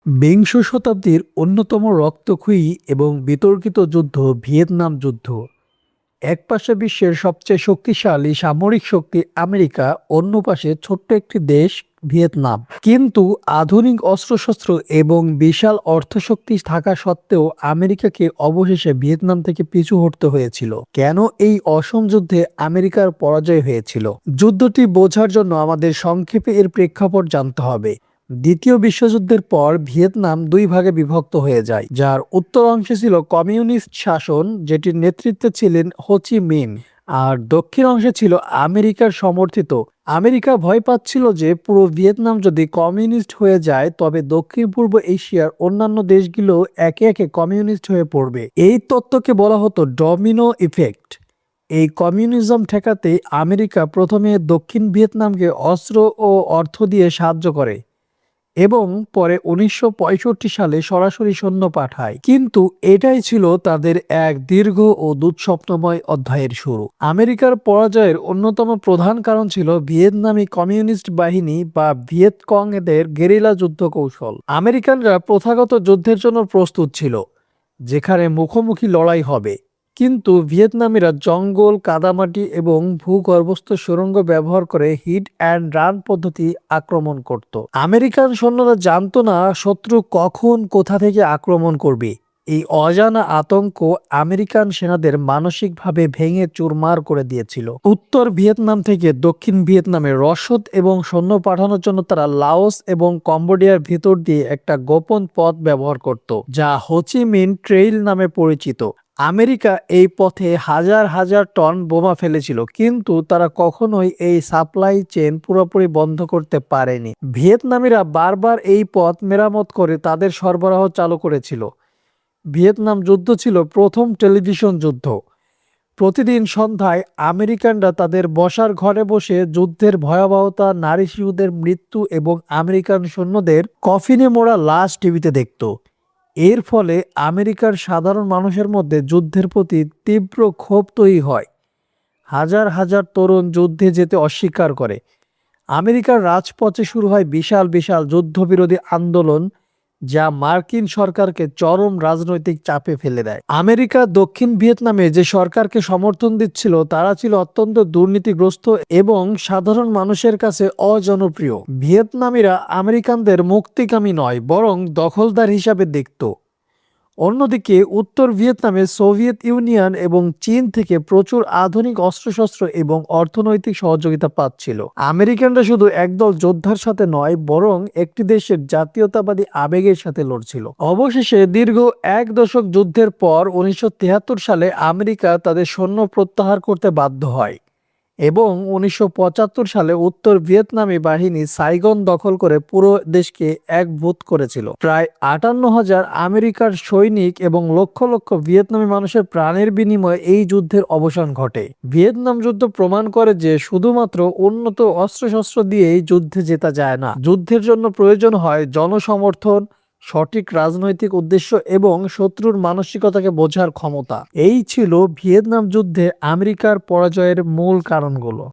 বিংশ শতাব্দীর অন্যতম রক্তক্ষয়ী এবং বিতর্কিত যুদ্ধ ভিয়েতনাম যুদ্ধ। একপাশে বিশ্বের সবচেয়ে শক্তিশালী সামরিক শক্তি আমেরিকা, অন্য পাশে ছোট্ট একটি দেশ ভিয়েতনাম। কিন্তু আধুনিক অস্ত্রশস্ত্র এবং বিশাল অর্থশক্তি থাকা সত্ত্বেও আমেরিকাকে অবশেষে ভিয়েতনাম থেকে পিছু হটতে হয়েছিল। কেন এই অসম যুদ্ধে আমেরিকার পরাজয় হয়েছিল? যুদ্ধটি বোঝার জন্য আমাদের সংক্ষেপে এর প্রেক্ষাপট জানতে হবে। দ্বিতীয় বিশ্বযুদ্ধের পর ভিয়েতনাম দুই ভাগে বিভক্ত হয়ে যায়, যার উত্তর অংশে ছিল কমিউনিস্ট শাসন, যেটির নেতৃত্বে ছিলেন হো চি মিন, আর দক্ষিণ অংশে ছিল আমেরিকার সমর্থিত। আমেরিকা ভয় পাচ্ছিল যে পুরো ভিয়েতনাম যদি কমিউনিস্ট হয়ে যায় তবে দক্ষিণ পূর্ব এশিয়ার অন্যান্য দেশগুলো একে একে কমিউনিস্ট হয়ে পড়বে। এই তত্ত্বকে বলা হতো ডমিনো ইফেক্ট। এই কমিউনিজম ঠেকাতে আমেরিকা প্রথমে দক্ষিণ ভিয়েতনামকে অস্ত্র ও অর্থ দিয়ে সাহায্য করে এবং পরে 1965 সালে সরাসরি সৈন্য পাঠায়। কিন্তু এটাই ছিল তাদের এক দীর্ঘ ও দুঃস্বপ্নময় অধ্যায়ের শুরু। আমেরিকার পরাজয়ের অন্যতম প্রধান কারণ ছিল ভিয়েতনামি কমিউনিস্ট বাহিনী বা ভিয়েতকং এদের গেরিলা যুদ্ধ কৌশল। আমেরিকানরা প্রথাগত যুদ্ধের জন্য প্রস্তুত ছিল, যেখানে মুখোমুখি লড়াই হবে, কিন্তু ভিয়েতনামিরা জঙ্গল, কাদামাটি এবং ভূগর্ভস্থ সুড়ঙ্গ ব্যবহার করে হিট অ্যান্ড রান পদ্ধতি আক্রমণ করত। আমেরিকান সৈন্যরা জানতো না শত্রু কখন কোথা থেকে আক্রমণ করবে। এই অজানা আতঙ্ক আমেরিকান সেনাদের মানসিকভাবে ভেঙে চুরমার করে দিয়েছিল। উত্তর ভিয়েতনাম থেকে দক্ষিণ ভিয়েতনামে রসদ এবং সৈন্য পাঠানোর জন্য তারা লাওস এবং কম্বোডিয়ার ভিতর দিয়ে একটা গোপন পথ ব্যবহার করত, যা হো চি মিন ট্রেইল নামে পরিচিত। আমেরিকা এই পথে হাজার হাজার টন বোমা ফেলেছিল, কিন্তু তারা কখনোই এই সাপ্লাই চেইন পুরোপুরি বন্ধ করতে পারেনি। ভিয়েতনামিরা বারবার এই পথ মেরামত করে তাদের সরবরাহ চালু করেছিল। ভিয়েতনাম যুদ্ধ ছিল প্রথম টেলিভিশন যুদ্ধ। প্রতিদিন সন্ধ্যায় আমেরিকানরা তাদের বসার ঘরে বসে যুদ্ধের ভয়াবহতা, নারী শিশুদের মৃত্যু এবং আমেরিকান সৈন্যদের কফিনে মোড়া লাশ টিভিতে দেখত। এর ফলে আমেরিকার সাধারণ মানুষের মধ্যে যুদ্ধের প্রতি তীব্র ক্ষোভ তৈরি হয়। হাজার হাজার তরুণ যুদ্ধে যেতে অস্বীকার করে। আমেরিকার রাজপথে শুরু হয় বিশাল বিশাল যুদ্ধবিরোধী আন্দোলন, যা মার্কিন সরকারকে চরম রাজনৈতিক চাপে ফেলে দেয়। আমেরিকা দক্ষিণ ভিয়েতনামে যে সরকারকে সমর্থন দিচ্ছিল তারা ছিল অত্যন্ত দুর্নীতিগ্রস্ত এবং সাধারণ মানুষের কাছে অজনপ্রিয়। ভিয়েতনামিরা আমেরিকানদের মুক্তিকামী নয়, বরং দখলদার হিসাবে দেখত। অন্যদিকে উত্তর ভিয়েতনামে সোভিয়েত ইউনিয়ন এবং চীন থেকে প্রচুর আধুনিক অস্ত্রশস্ত্র এবং অর্থনৈতিক সহযোগিতা পাচ্ছিল। আমেরিকানরা শুধু একদল যোদ্ধার সাথে নয়, বরং একটি দেশের জাতীয়তাবাদী আবেগের সাথে লড়ছিল। অবশেষে দীর্ঘ এক দশক যুদ্ধের পর 1973 সালে আমেরিকা তাদের সৈন্য প্রত্যাহার করতে বাধ্য হয় এবং 1975 সালে উত্তর ভিয়েতনামি বাহিনী সাইগন দখল করে পুরো দেশকে একভূত করেছিল। প্রায় 58,000 আমেরিকার সৈনিক এবং লক্ষ লক্ষ ভিয়েতনামি মানুষের প্রাণের বিনিময়ে এই যুদ্ধের অবসান ঘটে। ভিয়েতনাম যুদ্ধ প্রমাণ করে যে শুধুমাত্র উন্নত অস্ত্রশস্ত্র দিয়েই যুদ্ধে জেতা যায় না। যুদ্ধের জন্য প্রয়োজন হয় জনসমর্থন, সঠিক রাজনৈতিক উদ্দেশ্য এবং শত্রুর মানসিকতাকে বোঝার ক্ষমতা। এই ছিল ভিয়েতনাম যুদ্ধে আমেরিকার পরাজয়ের মূল কারণগুলো।